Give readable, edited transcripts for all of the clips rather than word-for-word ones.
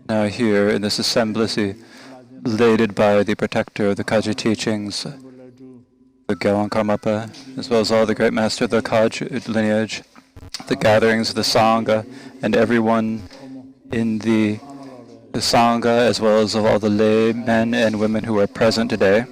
Now here in this assembly, led by the protector of the Kaji teachings, the Gyawan Karmapa, as well as all the great master of the Kaji lineage, the gatherings of the Sangha, and everyone in the Sangha, as well as of all the lay men and women who are present today.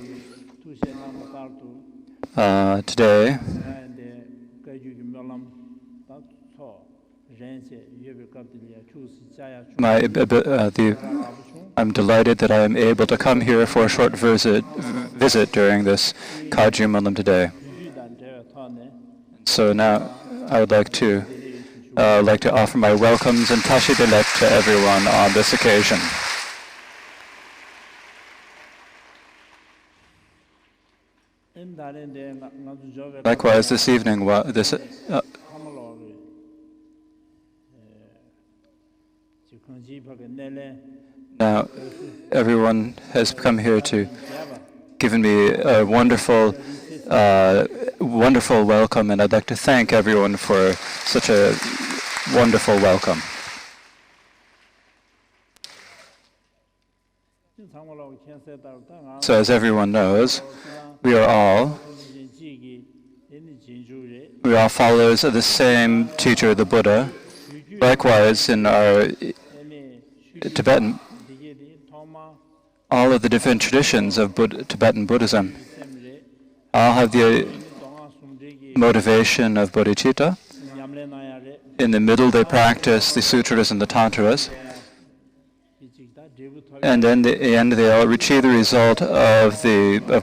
I'm delighted that I am able to come here for a short visit during this Kaji Malam today. So now I would like to offer my welcomes and Tashi Dilek to everyone on this occasion. Likewise, this evening, now everyone has come here to given me a wonderful welcome, and I'd like to thank everyone for such a wonderful welcome. So as everyone knows, we are all followers of the same teacher, the Buddha. Likewise, in our Tibetan, all of the different traditions of Tibetan Buddhism all have the motivation of bodhicitta. In the middle, they practice the sutras and the tantras. And then in the end, they all achieve the result of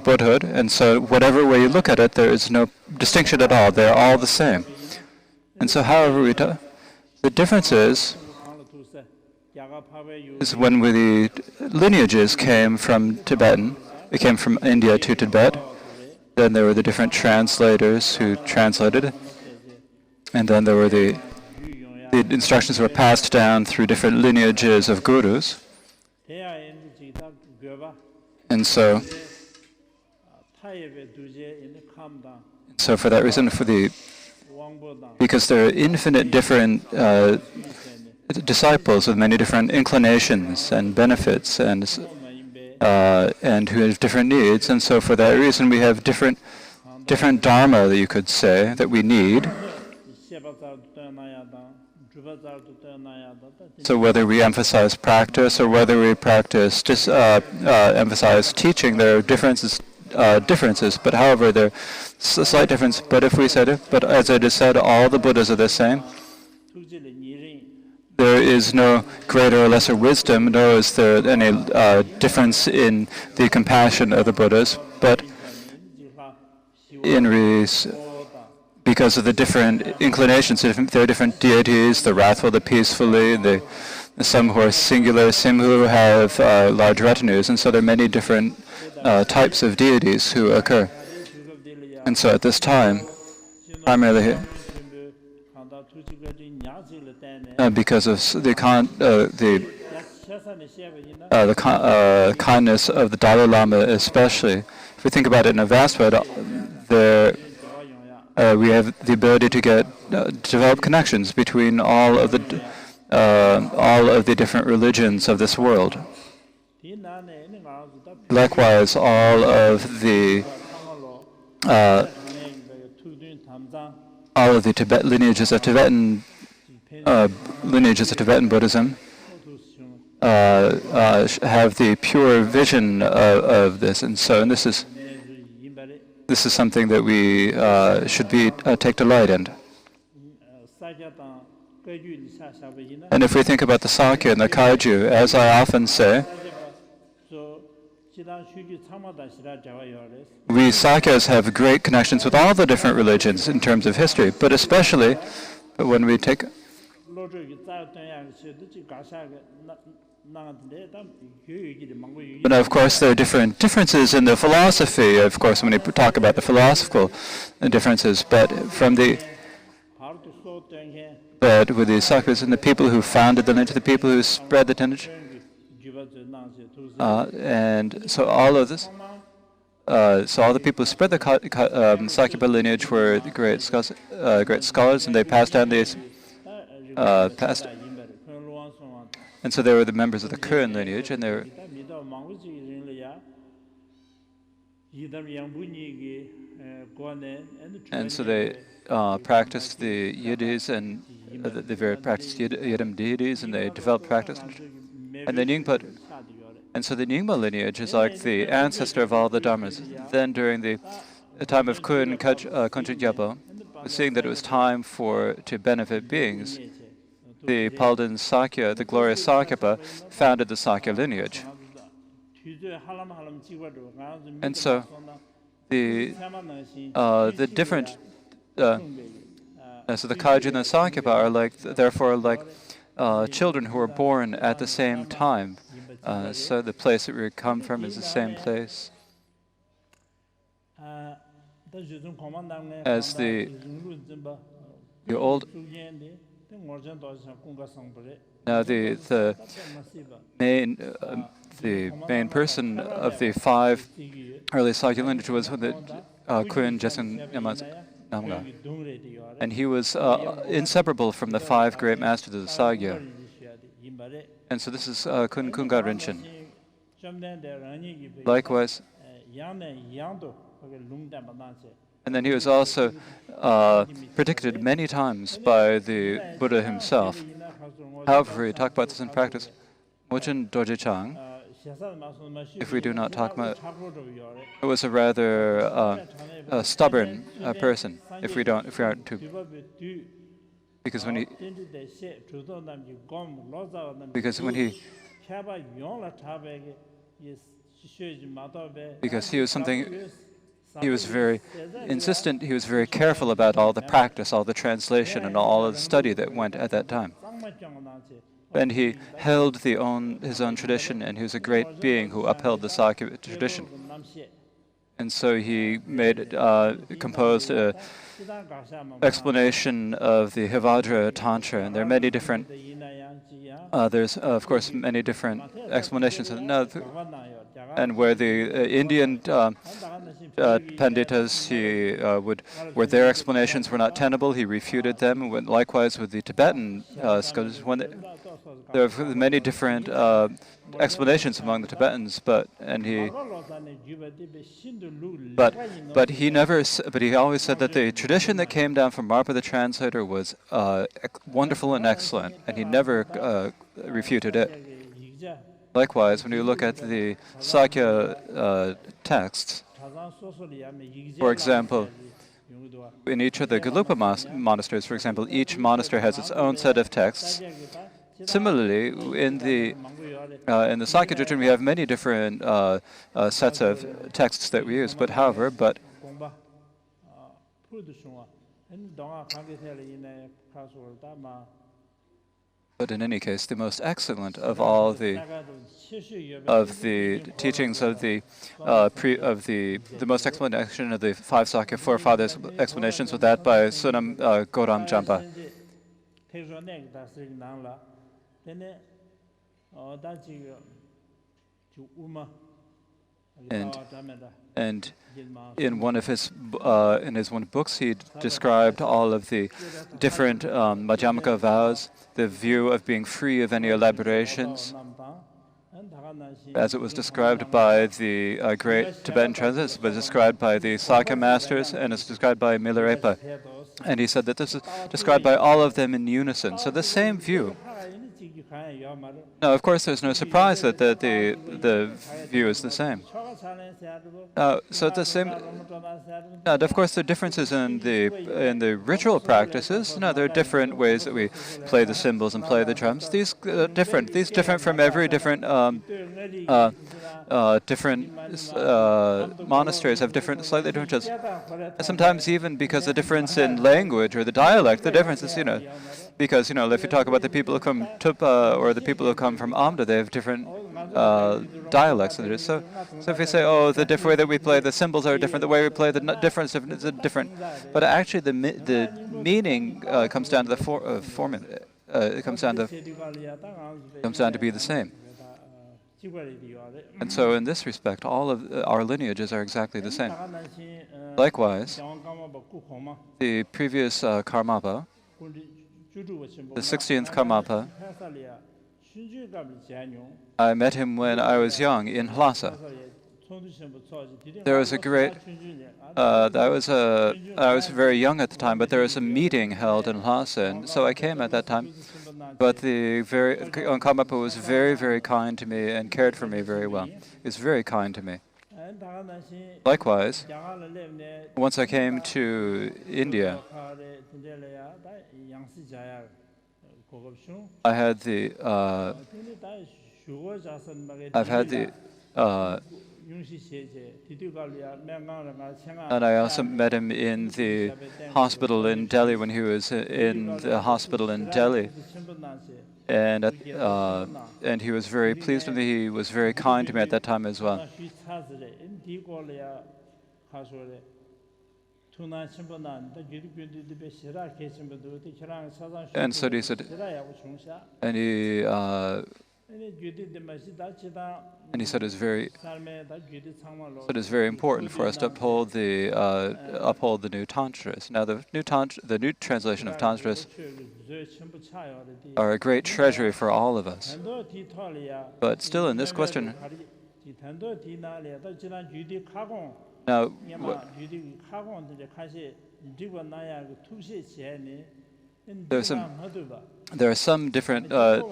Buddhahood. And so whatever way you look at it, there is no distinction at all. They're all the same. And so however the difference is when the lineages came from Tibetan, it came from India to Tibet. Then there were the different translators who translated. And then there were the the instructions were passed down through different lineages of gurus. And so for that reason, because there are infinite different disciples with many different inclinations and benefits and who have different needs, and so for that reason we have different dharma that you could say that we need. So whether we emphasize practice or whether we emphasize teaching, there are differences. But however, there's a slight difference. But if we said it, but as I just said, all the Buddhas are the same. There is no greater or lesser wisdom, nor is there any difference in the compassion of the Buddhas. But because of the different inclinations, there are different deities, the wrathful, the peacefully, some who are singular, some who have large retinues, and so there are many different types of deities who occur. And so at this time, primarily because of the kindness of the Dalai Lama especially, if we think about it in a vast way, we have the ability to develop connections between all of the different religions of this world. Likewise, all of the lineages of Tibetan Buddhism have the pure vision of this, and this is something that we should take delight in. And if we think about the Sakya and the Kaiju, as I often say, we Sakyas have great connections with all the different religions in terms of history, but especially when we take. But of course, there are differences in the philosophy. Of course, when we talk about the philosophical differences, but with the Sakyas and the people who founded the lineage, the people who spread the lineage, and so all of this, so all the people who spread the Sakya lineage were great scholars, and they passed down these. And so they were the members of the Korean lineage, and so they practiced the yidis and they practiced yidam deities, and they developed practice. And the Nyingpa, and so the Nyingma lineage is like the ancestor of all the dharmas. Then during the time of Kun Kunchen Gyabo, seeing that it was time to benefit beings, the Palden Sakya, the glorious Sakyapa, founded the Sakya lineage. And so the different, so the Kaiju and the Sakyapa are therefore like children who were born at the same time. So the place that we come from is the same place as the old. Now the main person of the 5 early Sakya lineage was the Kun Jesen Namga, and he was inseparable from the 5 great masters of the Sakya. And so this is Kun Kunga Rinchen. Likewise. And then he was also predicted many times by the Buddha himself. However, we talk about this in practice. Mochen Dorje Chang, if we do not talk about it, was a rather stubborn person. If we aren't too, because when he was very insistent, he was very careful about all the practice, all the translation, and all of the study that went at that time. And he held his own tradition, and he was a great being who upheld the Sakya tradition. And so he composed an explanation of the Hivadra Tantra, and there are many different. There's of course many different explanations. And where the Indian Panditas, where their explanations were not tenable, he refuted them. Likewise with the Tibetan scholars, there are many different explanations among the Tibetans, but he always said that the tradition that came down from Marpa the translator was wonderful and excellent, and he never refuted it. Likewise, when you look at the Sakya texts, for example, in each of the Gelugpa monasteries, for example, each monastery has its own set of texts. Similarly, in the Sakya tradition, we have many different sets of texts that we use. But in any case, the most excellent of all the teachings of the most explanation of the five Sakya forefathers' explanations was that by Sunam Goram Jampa. And in one of his books, he described all of the different Madhyamaka vows, the view of being free of any elaborations, as it was described by the great Tibetan translators, was described by the Sakya masters, and it's described by Milarepa. And he said that this is described by all of them in unison. So the same view. Now, of course, there's no surprise that the view is the same. So the same. Of course, there are differences in the ritual practices. There are different ways that we play the cymbals and play the drums. These different from every different monasteries have slightly different rituals. Sometimes even because the difference in language or the dialect, the difference is because if you talk about the people who come Tupa or the people who come from Amda, they have different dialects. So if we say, the way that we play the cymbals are different, the way we play the difference is different, but actually the meaning comes down to the formula. It comes down to be the same. And so in this respect, all of our lineages are exactly the same. Likewise, the previous Karmapa, the 16th Karmapa, I met him when I was young in Lhasa. There was a great. I was very young at the time, but there was a meeting held in Lhasa, and so I came at that time. But the Karmapa was very, very kind to me and cared for me very well. He was very kind to me. Likewise, once I came to India, I've had the and I also met him in the hospital in Delhi when he was in the hospital in Delhi. And he was very pleased with me. He was very kind to me at that time as well. And so he said, and he said it's very important for us to uphold the new tantras. Now the new translation of tantras are a great treasury for all of us. But still, in this question, now there are some different. There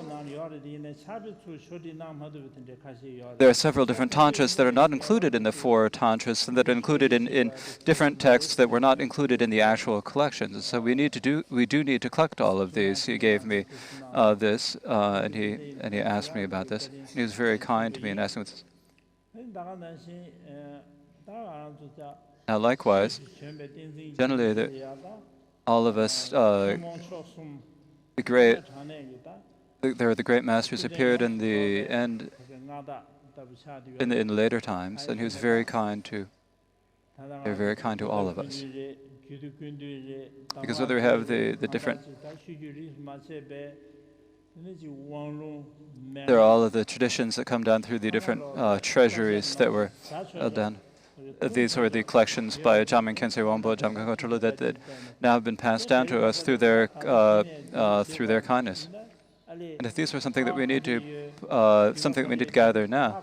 are several different tantras that are not included in the four tantras, and that are included in different texts that were not included in the actual collections. So we do need to collect all of these. He gave me this, and he asked me about this. He was very kind to me and asked me this. Now, likewise, generally, all of us, there are the great masters appeared in the end, in later times, and he was very kind to They're very kind to all of us. Because whether we have the different, there are all of the traditions that come down through the different treasuries that were done. These were the collections by Jamin Kensei Wombo, Jamgon Kongtrul that now have been passed down to us through their kindness. And if these were something that we need to gather now,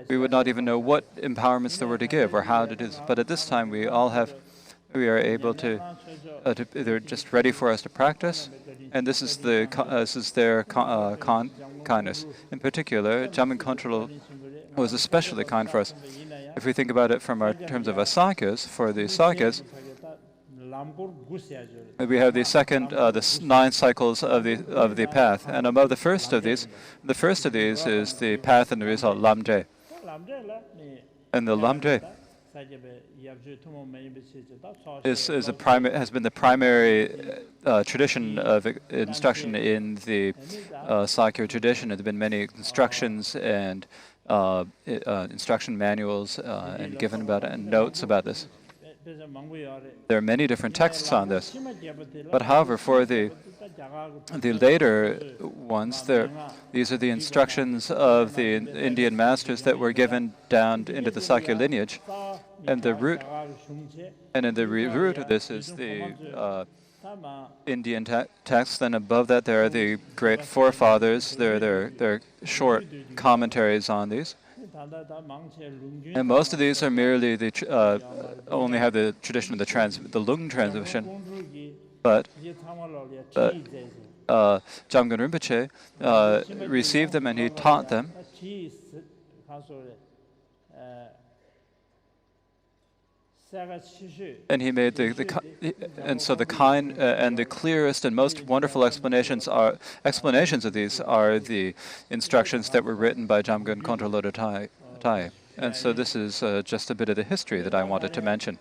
we would not even know what empowerments there were to give or how to do this. But at this time, we are able to, they're just ready for us to practice, and this is their kindness. In particular, Jamin Kongtrul was especially kind for us. If we think about it from our terms of Sakyas, for the Sakyas, we have the 9 cycles of the path, and above the first of these is the path and the result, Lamje. And the Lamje has been the primary tradition of instruction in the Sakya tradition. There have been many instructions and instruction manuals and given about it, and notes about this. There are many different texts on this, but however, for the later ones, these are the instructions of the Indian masters that were given down into the Sakya lineage, and the root, and the root of this is the Indian text. Then above that, there are the great forefathers. There are short commentaries on these. And most of these are merely only have the tradition of the Lung transmission, but Jamgon Rinpoche received them and he taught them. And he made the kind and the clearest and most wonderful explanations of these are the instructions that were written by Jamgon Kongtrul Lodai. And so this is just a bit of the history that I wanted to mention.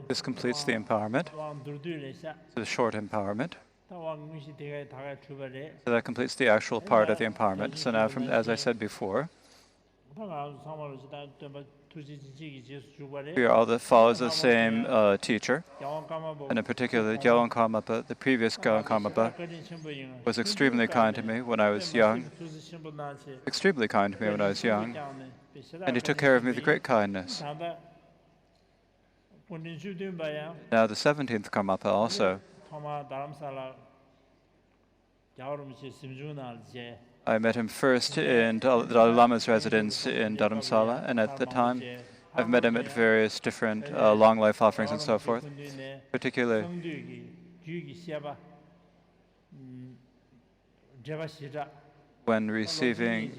This completes the empowerment, the short empowerment. So that completes the actual part of the empowerment. So now, as I said before, We are all the followers of the same teacher, and in particular, Gyeongwon Karmapa, the previous Gyeongwon Karmapa, was extremely kind to me when I was young, extremely kind to me when I was young, and he took care of me with great kindness. Now the 17th Karmapa also, I met him first in the Dalai Lama's residence in Dharamsala, and at the time I've met him at various different long life offerings and so forth, particularly when receiving,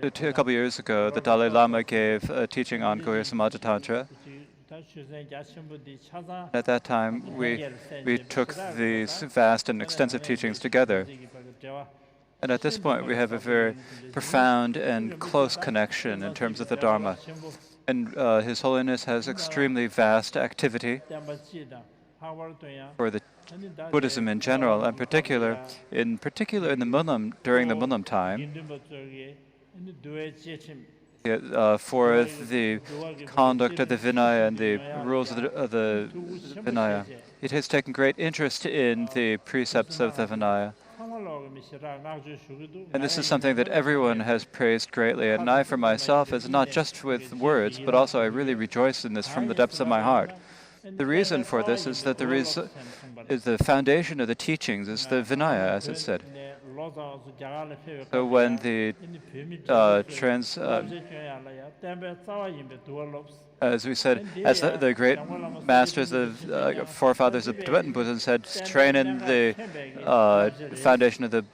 a couple of years ago, the Dalai Lama gave a teaching on Goya Samaja Tantra. At that time, we took these vast and extensive teachings together. And at this point, we have a very profound and close connection in terms of the Dharma. And His Holiness has extremely vast activity for the Buddhism in general, and in particular during the Munam time, for the conduct of the Vinaya and the rules of the Vinaya. It has taken great interest in the precepts of the Vinaya. And this is something that everyone has praised greatly, and I for myself, is not just with words, but also I really rejoice in this from the depths of my heart. The reason for this is that the foundation of the teachings is the Vinaya, as it said. So when the as we said, as the great masters of forefathers of Tibetan Buddhism said, train in the foundation of the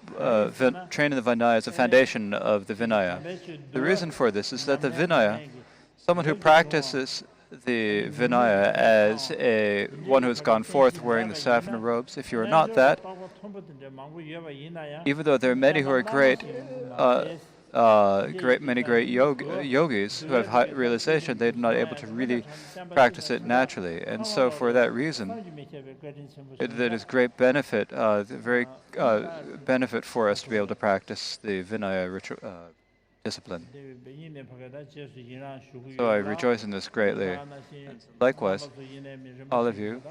train in the Vinaya as the foundation of the Vinaya. The reason for this is that the Vinaya, someone who practices the Vinaya as one who has gone forth wearing the saffron robes, if you are not that, even though there are many who are many great yogis who have high realization, they're not able to really practice it naturally. And so for that reason, it is great benefit, very benefit for us to be able to practice the Vinaya discipline. So I rejoice in this greatly. And likewise, all of you,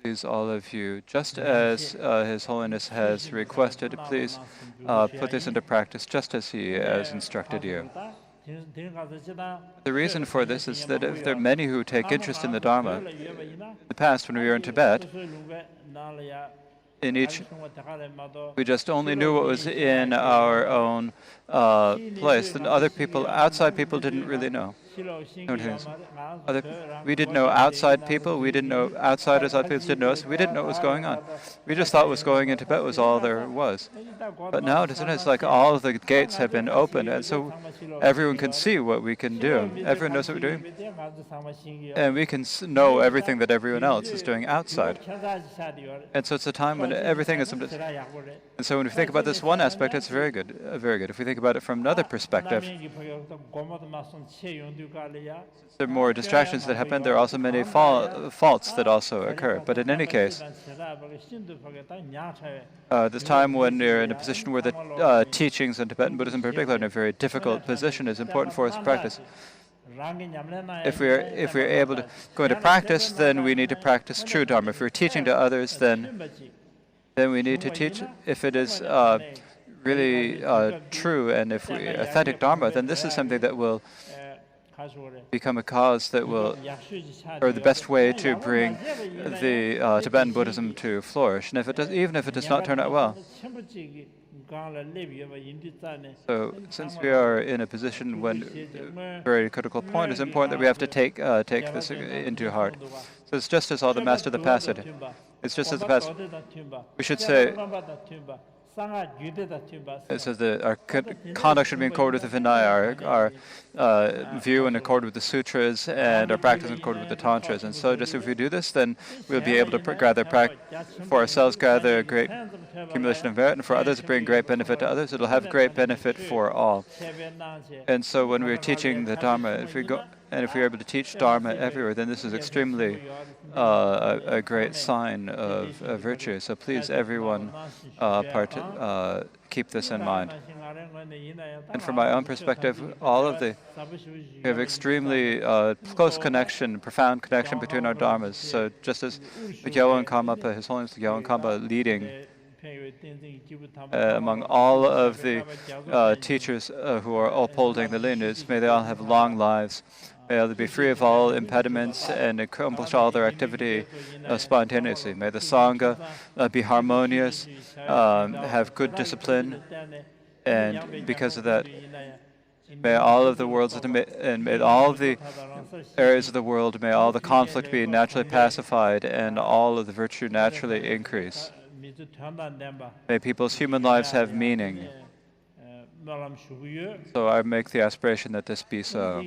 please, all of you, just as His Holiness has requested, please put this into practice just as He has instructed you. The reason for this is that if there are many who take interest in the Dharma, in the past when we were in Tibet, we just only knew what was in our own place, and other people, outside people, didn't really know. We didn't know outside people, we didn't know outsiders, other people didn't know us, we didn't know what was going on. We just thought what was going in Tibet was all there was. But now it's like all of the gates have been opened, and so everyone can see what we can do. Everyone knows what we're doing. And we can know everything that everyone else is doing outside. And so it's a time when everything is... And so when we think about this one aspect, it's very good, very good. If we think about it from another perspective, there are more distractions that happen. There are also many faults that also occur. But in any case, this time when you're in a position where the teachings in Tibetan Buddhism in particular are in a very difficult position is important for us to practice. If we're able to go into practice, then we need to practice true Dharma. If we're teaching to others, then we need to teach. If it is really true and if we authentic Dharma, then this is something that will become a cause that will, or the best way to bring the Tibetan Buddhism to flourish. And if it does, even if it does not turn out well. So, since we are in a position when a very critical point, it's important that we have to take this into heart. So it's just as all the Master of the Past said. It's just as the past. We should say. It says that our conduct should be in accord with the Vinaya, our view in accord with the sutras, and our practice in accord with the tantras. And so, just if we do this, then we'll be able to for ourselves gather a great accumulation of merit, and for others bring great benefit to others. It'll have great benefit for all. And so, when we're teaching the Dharma, if we go. And if we are able to teach Dharma everywhere, then this is extremely a great sign of virtue. So please, everyone, keep this in mind. And from my own perspective, we have extremely close connection, profound connection between our dharmas. So just as the Gyowan Karmapa, His Holiness the Gyowan Karmapa, leading among all of the teachers who are upholding the lineage, may they all have long lives. May they be free of all impediments and accomplish all their activity spontaneously. May the Sangha be harmonious, have good discipline, and because of that, may all of the worlds and may all of the areas of the world, may all the conflict be naturally pacified and all of the virtue naturally increase. May people's human lives have meaning. So I make the aspiration that this be so.